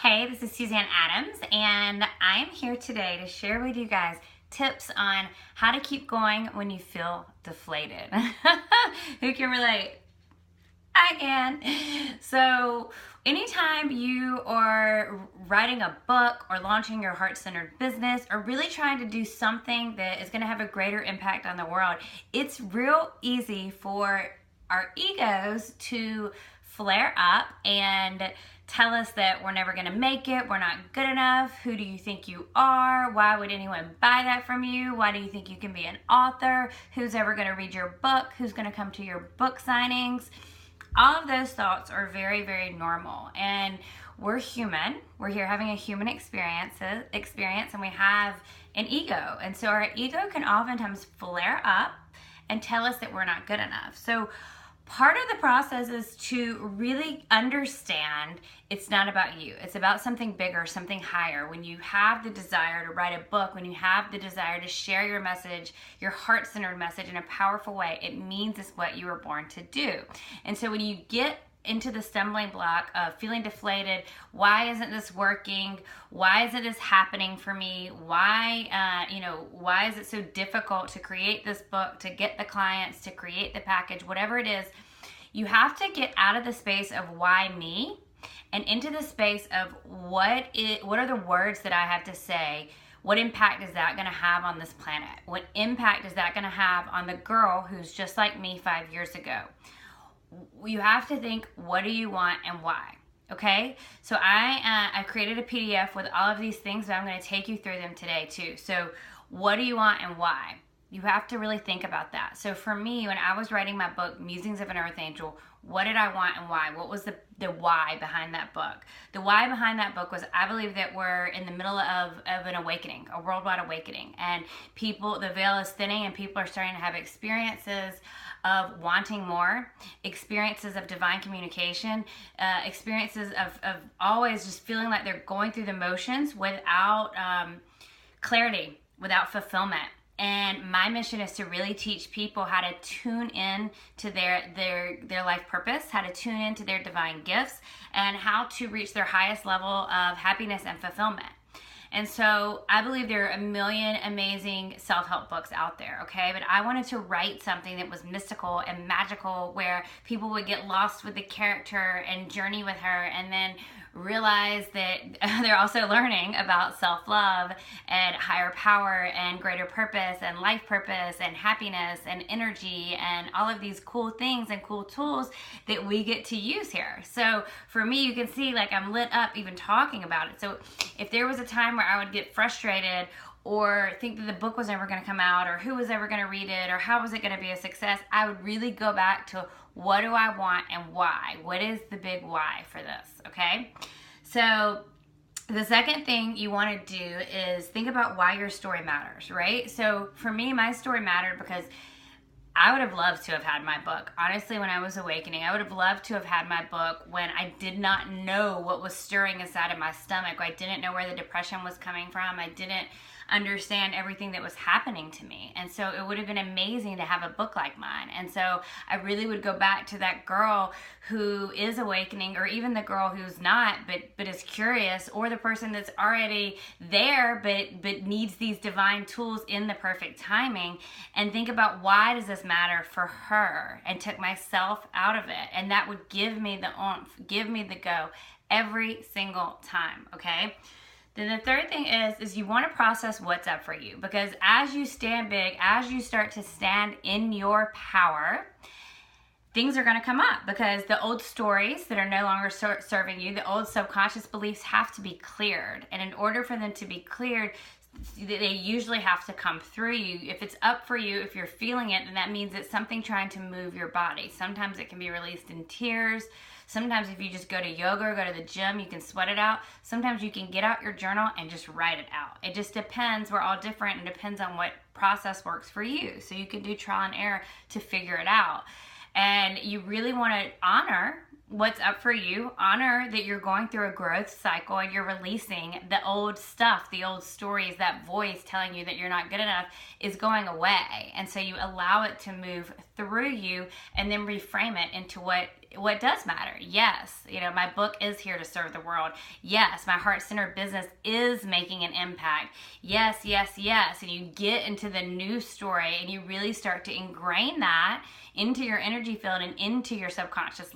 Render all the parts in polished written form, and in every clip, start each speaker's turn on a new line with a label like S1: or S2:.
S1: Hey, this is Suzanne Adams, and I'm here today to share with you guys tips on how to keep going when you feel deflated. Who can relate? I can. So, anytime you are writing a book or launching your heart-centered business or really trying to do something that is going to have a greater impact on the world, it's real easy for our egos to flare up and tell us that we're never going to make it, we're not good enough, who do you think you are, why would anyone buy that from you, why do you think you can be an author, who's ever going to read your book, who's going to come to your book signings. All of those thoughts are very, very normal, and we're human. We're here having a human experience, and we have an ego, and so our ego can oftentimes flare up and tell us that we're not good enough. So part of the process is to really understand it's not about you. It's about something bigger, something higher. When you have the desire to write a book, when you have the desire to share your message, your heart-centered message in a powerful way, it means it's what you were born to do. And so when you get into the stumbling block of feeling deflated, why isn't this working? Why isn't this happening for me? Why is it so difficult to create this book, to get the clients, to create the package, whatever it is? You have to get out of the space of why me and into the space of what are the words that I have to say? What impact is that going to have on this planet? What impact is that going to have on the girl who's just like me 5 years ago? You have to think, what do you want and why? Okay, so I created a PDF with all of these things, but I'm going to take you through them today too. So what do you want and why? You have to really think about that. So for me, when I was writing my book, Musings of an Earth Angel, what did I want and why? What was the why behind that book? The why behind that book was, I believe that we're in the middle of an awakening, a worldwide awakening. And the veil is thinning and people are starting to have experiences of wanting more, experiences of divine communication, experiences of always just feeling like they're going through the motions without clarity, without fulfillment. And my mission is to really teach people how to tune in to their life purpose, how to tune into their divine gifts, and how to reach their highest level of happiness and fulfillment. And so I believe there are a million amazing self-help books out there, okay? But I wanted to write something that was mystical and magical, where people would get lost with the character and journey with her, and then realize that they're also learning about self-love and higher power and greater purpose and life purpose and happiness and energy and all of these cool things and cool tools that we get to use here. So for me, you can see like I'm lit up even talking about it. So if there was a time where I would get frustrated or think that the book was never going to come out, or who was ever going to read it, or how was it going to be a success, I would really go back to, what do I want and why? What is the big why for this, okay? So the second thing you want to do is think about why your story matters, right? So for me, my story mattered because I would have loved to have had my book. Honestly, when I was awakening, I would have loved to have had my book when I did not know what was stirring inside of my stomach. I didn't know where the depression was coming from. I didn't understand everything that was happening to me. And so it would have been amazing to have a book like mine. And so I really would go back to that girl who is awakening, or even the girl who's not, but is curious, or the person that's already there, but needs these divine tools in the perfect timing, and think about, why does this matter for her, and took myself out of it. And that would give me the oomph, give me the go every single time, okay? Then the third thing is you want to process what's up for you, because as you stand big, as you start to stand in your power, things are going to come up, because the old stories that are no longer serving you, the old subconscious beliefs, have to be cleared. And in order for them to be cleared, they usually have to come through you. If it's up for you, if you're feeling it, then that means it's something trying to move your body. Sometimes it can be released in tears. Sometimes if you just go to yoga or go to the gym, you can sweat it out. Sometimes you can get out your journal and just write it out. It just depends. We're all different, and depends on what process works for you. So you can do trial and error to figure it out. And you really want to honor what's up for you. Honor that you're going through a growth cycle and you're releasing the old stuff, the old stories, that voice telling you that you're not good enough is going away. And so you allow it to move through you and then reframe it into what what does matter. Yes, my book is here to serve the world. Yes, my heart-centered business is making an impact. Yes, yes, yes. And you get into the new story and you really start to ingrain that into your energy field and into your subconscious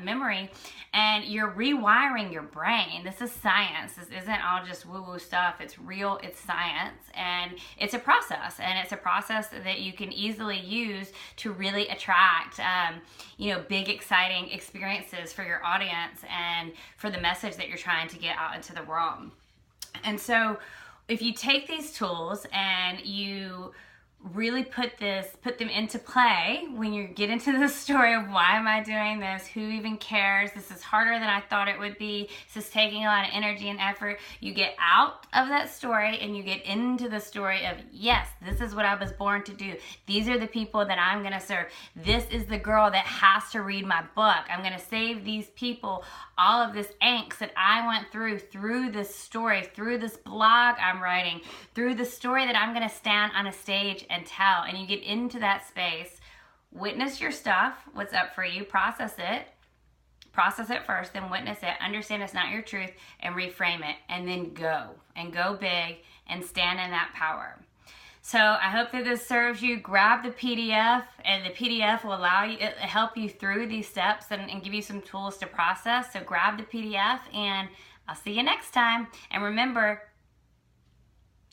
S1: memory, and you're rewiring your brain. This is science. This isn't all just woo-woo stuff. It's real, it's science, and it's a process, and it's a process that you can easily use to really attract big exciting experiences for your audience and for the message that you're trying to get out into the world. And so if you take these tools and you really put them into play when you get into the story of why am I doing this? Who even cares? This is harder than I thought it would be. This is taking a lot of energy and effort. You get out of that story and you get into the story of, yes, this is what I was born to do. These are the people that I'm going to serve. This is the girl that has to read my book. I'm going to save these people all of this angst that I went through this story, through this blog I'm writing, through the story that I'm going to stand on a stage and tell. And you get into that space, witness your stuff, what's up for you, process it first, then witness it, understand it's not your truth, and reframe it, and then go big and stand in that power. So I hope that this serves you. Grab the PDF, and the PDF will help you through these steps and give you some tools to process. So grab the PDF, and I'll see you next time. And remember,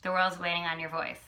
S1: the world's waiting on your voice.